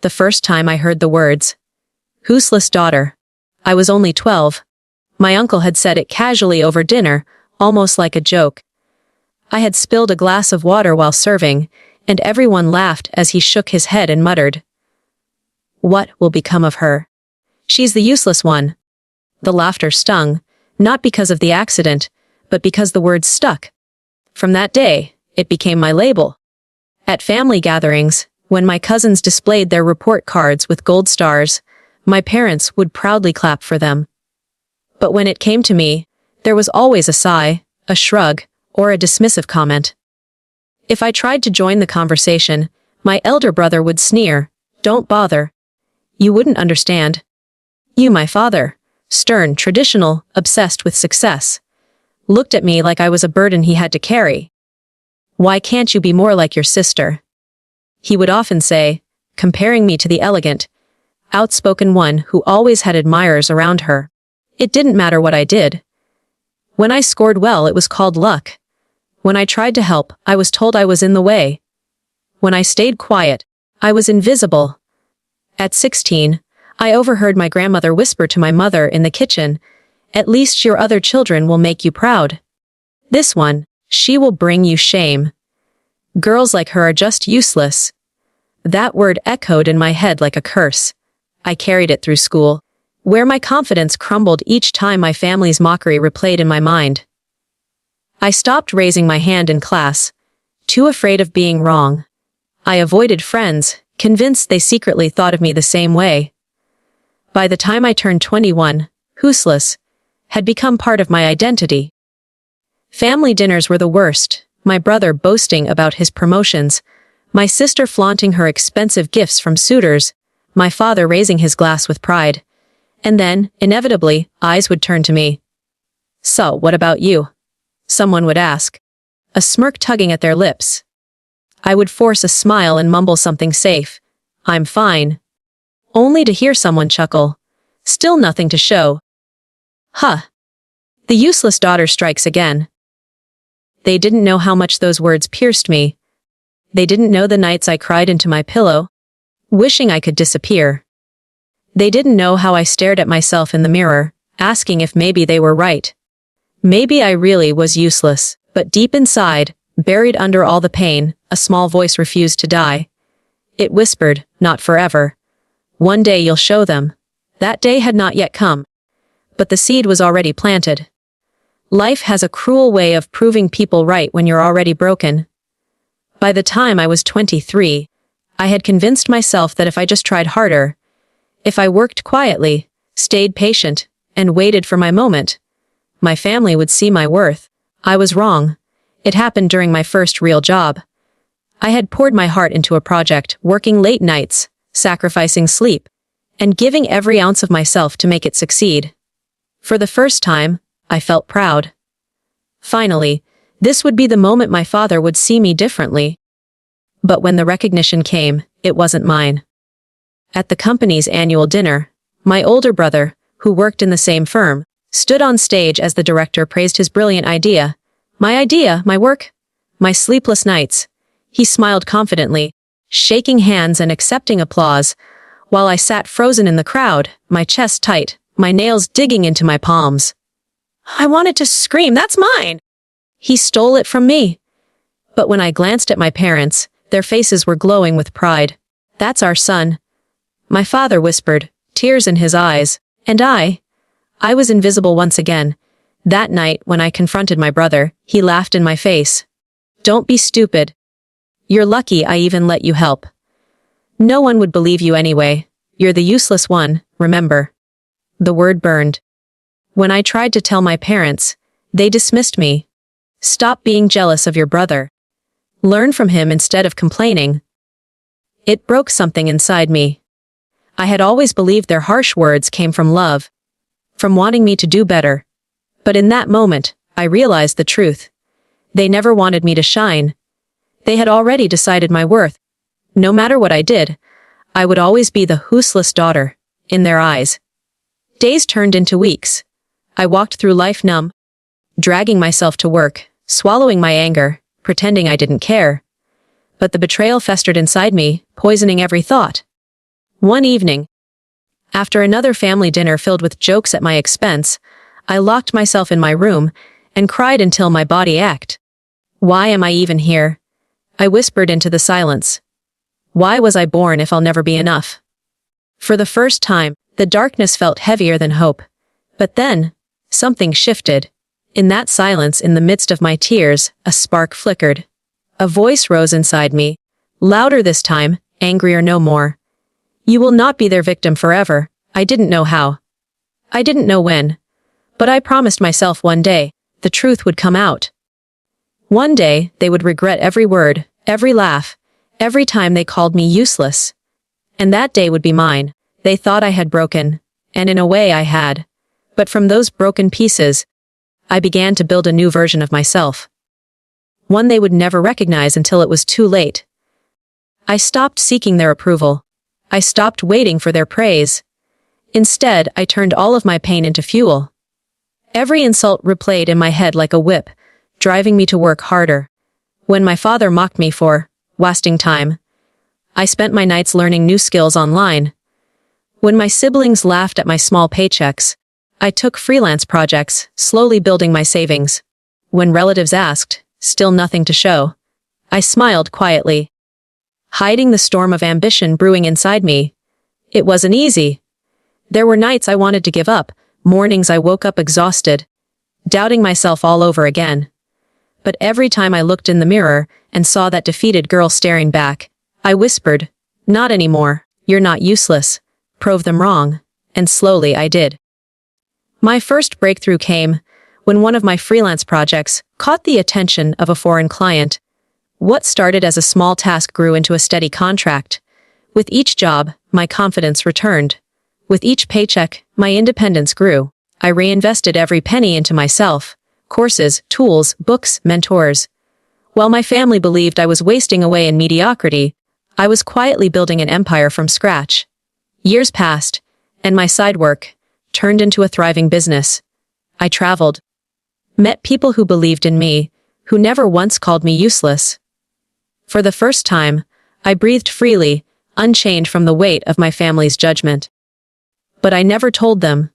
the first time I heard the words, "Useless daughter." I was only 12. My uncle had said it casually over dinner, almost like a joke. I had spilled a glass of water while serving, and everyone laughed as he shook his head and muttered, "What will become of her? She's the useless one." The laughter stung, not because of the accident, but because the words stuck. From that day, it became my label. At family gatherings, when my cousins displayed their report cards with gold stars, my parents would proudly clap for them. But when it came to me, there was always a sigh, a shrug, or a dismissive comment. If I tried to join the conversation, my elder brother would sneer, "Don't bother. You wouldn't understand." You, my father, stern, traditional, obsessed with success, looked at me like I was a burden he had to carry. "Why can't you be more like your sister?" he would often say, comparing me to the elegant, outspoken one who always had admirers around her. It didn't matter what I did. When I scored well, it was called luck. When I tried to help, I was told I was in the way. When I stayed quiet, I was invisible. At 16, I overheard my grandmother whisper to my mother in the kitchen, "At least your other children will make you proud. This one, she will bring you shame. Girls like her are just useless." That word echoed in my head like a curse. I carried it through school, where my confidence crumbled each time my family's mockery replayed in my mind. I stopped raising my hand in class, too afraid of being wrong. I avoided friends, convinced they secretly thought of me the same way. By the time I turned 21, useless had become part of my identity. Family dinners were the worst, my brother boasting about his promotions, my sister flaunting her expensive gifts from suitors, my father raising his glass with pride. And then, inevitably, eyes would turn to me. "So, what about you?" someone would ask, a smirk tugging at their lips. I would force a smile and mumble something safe, "I'm fine," only to hear someone chuckle. "Still nothing to show." Huh. The useless daughter strikes again. They didn't know how much those words pierced me. They didn't know the nights I cried into my pillow, wishing I could disappear. They didn't know how I stared at myself in the mirror, asking if maybe they were right. Maybe I really was useless, but deep inside, buried under all the pain, a small voice refused to die. It whispered, "Not forever. One day you'll show them." That day had not yet come. But the seed was already planted. Life has a cruel way of proving people right when you're already broken. By the time I was 23, I had convinced myself that if I just tried harder, if I worked quietly, stayed patient, and waited for my moment, my family would see my worth. I was wrong. It happened during my first real job. I had poured my heart into a project, working late nights, sacrificing sleep, and giving every ounce of myself to make it succeed. For the first time, I felt proud. Finally, this would be the moment my father would see me differently. But when the recognition came, it wasn't mine. At the company's annual dinner, my older brother, who worked in the same firm, stood on stage as the director praised his brilliant idea. My idea, my work, my sleepless nights. He smiled confidently, shaking hands and accepting applause, while I sat frozen in the crowd, my chest tight, my nails digging into my palms. I wanted to scream, "That's mine!" He stole it from me. But when I glanced at my parents, their faces were glowing with pride. "That's our son," my father whispered, tears in his eyes. And I was invisible once again. That night, when I confronted my brother, he laughed in my face. "Don't be stupid. You're lucky I even let you help. No one would believe you anyway. You're the useless one, remember." The word burned. When I tried to tell my parents, they dismissed me. "Stop being jealous of your brother. Learn from him instead of complaining." It broke something inside me. I had always believed their harsh words came from love, from wanting me to do better. But in that moment, I realized the truth. They never wanted me to shine. They had already decided my worth. No matter what I did, I would always be the useless daughter, in their eyes. Days turned into weeks. I walked through life numb, dragging myself to work, swallowing my anger, pretending I didn't care. But the betrayal festered inside me, poisoning every thought. One evening, after another family dinner filled with jokes at my expense, I locked myself in my room and cried until my body ached. Why am I even here? I whispered into the silence. Why was I born if I'll never be enough? For the first time, the darkness felt heavier than hope. But then, something shifted. In that silence, in the midst of my tears, a spark flickered. A voice rose inside me, louder this time, angrier no more. You will not be their victim forever. I didn't know how. I didn't know when. But I promised myself one day, the truth would come out. One day, they would regret every word, every laugh, every time they called me useless. And that day would be mine. They thought I had broken, and in a way I had. But from those broken pieces, I began to build a new version of myself. One they would never recognize until it was too late. I stopped seeking their approval. I stopped waiting for their praise. Instead, I turned all of my pain into fuel. Every insult replayed in my head like a whip, driving me to work harder. When my father mocked me for wasting time, I spent my nights learning new skills online. When my siblings laughed at my small paychecks, I took freelance projects, slowly building my savings. When relatives asked, still nothing to show, I smiled quietly, hiding the storm of ambition brewing inside me. It wasn't easy. There were nights I wanted to give up, mornings I woke up exhausted, doubting myself all over again. But every time I looked in the mirror and saw that defeated girl staring back, I whispered, "Not anymore, you're not useless. Prove them wrong." And slowly I did. My first breakthrough came when one of my freelance projects caught the attention of a foreign client. What started as a small task grew into a steady contract. With each job, my confidence returned. With each paycheck, my independence grew. I reinvested every penny into myself. Courses, tools, books, mentors. While my family believed I was wasting away in mediocrity, I was quietly building an empire from scratch. Years passed, and my side work turned into a thriving business. I traveled, met people who believed in me, who never once called me useless. For the first time, I breathed freely, unchained from the weight of my family's judgment. But I never told them.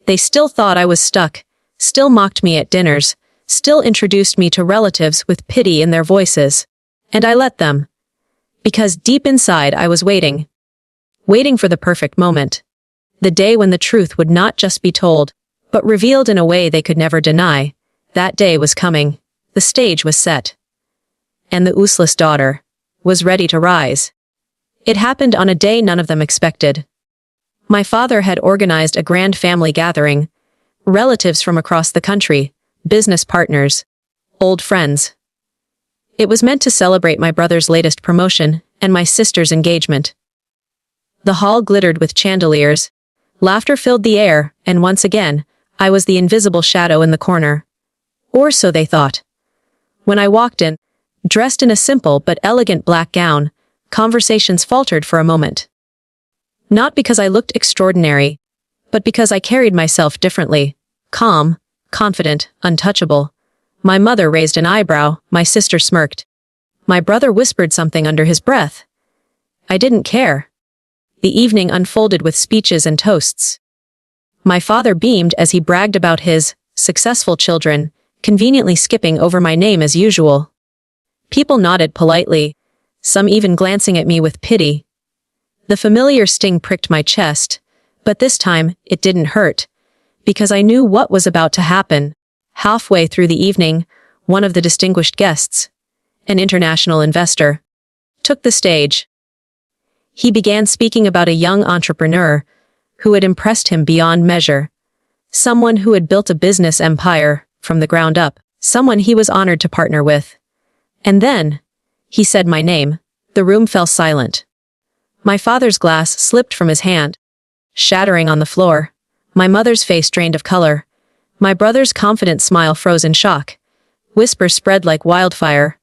They still thought I was stuck, still mocked me at dinners, still introduced me to relatives with pity in their voices. And I let them. Because deep inside I was waiting. Waiting for the perfect moment. The day when the truth would not just be told, but revealed in a way they could never deny. That day was coming. The stage was set. And the useless daughter was ready to rise. It happened on a day none of them expected. My father had organized a grand family gathering. Relatives from across the country, business partners, old friends. It was meant to celebrate my brother's latest promotion and my sister's engagement. The hall glittered with chandeliers. Laughter filled the air, and once again, I was the invisible shadow in the corner. Or so they thought. When I walked in, dressed in a simple but elegant black gown, conversations faltered for a moment. Not because I looked extraordinary, but because I carried myself differently. Calm, confident, untouchable. My mother raised an eyebrow, my sister smirked. My brother whispered something under his breath. I didn't care. The evening unfolded with speeches and toasts. My father beamed as he bragged about his successful children, conveniently skipping over my name as usual. People nodded politely, some even glancing at me with pity. The familiar sting pricked my chest, but this time it didn't hurt, because I knew what was about to happen. Halfway through the evening, one of the distinguished guests, an international investor, took the stage. He began speaking about a young entrepreneur who had impressed him beyond measure. Someone who had built a business empire from the ground up. Someone he was honored to partner with. And then, he said my name. The room fell silent. My father's glass slipped from his hand, shattering on the floor. My mother's face drained of color. My brother's confident smile froze in shock. Whispers spread like wildfire.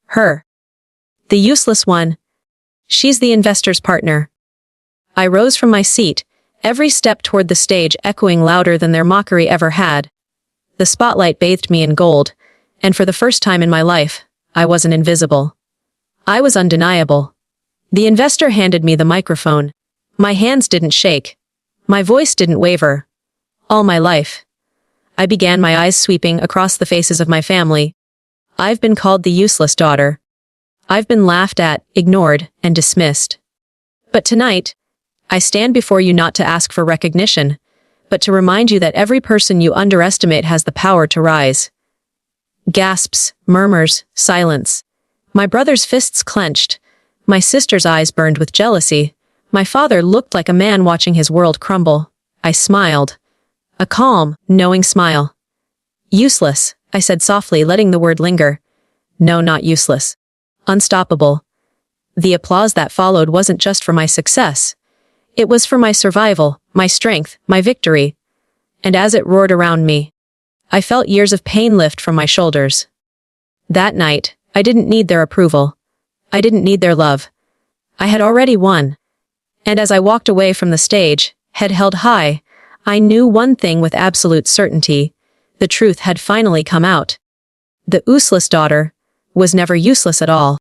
Her. The useless one. She's the investor's partner. I rose from my seat, every step toward the stage echoing louder than their mockery ever had. The spotlight bathed me in gold, and for the first time in my life, I wasn't invisible. I was undeniable. The investor handed me the microphone. My hands didn't shake. My voice didn't waver. All my life. I began, my eyes sweeping across the faces of my family. I've been called the useless daughter. I've been laughed at, ignored, and dismissed. But tonight, I stand before you not to ask for recognition, but to remind you that every person you underestimate has the power to rise. Gasps, murmurs, silence. My brother's fists clenched. My sister's eyes burned with jealousy. My father looked like a man watching his world crumble. I smiled. A calm, knowing smile. Useless, I said softly, letting the word linger. No, not useless. Unstoppable. The applause that followed wasn't just for my success. It was for my survival, my strength, my victory. And as it roared around me, I felt years of pain lift from my shoulders. That night, I didn't need their approval. I didn't need their love. I had already won. And as I walked away from the stage, head held high, I knew one thing with absolute certainty. The truth had finally come out. The useless daughter was never useless at all.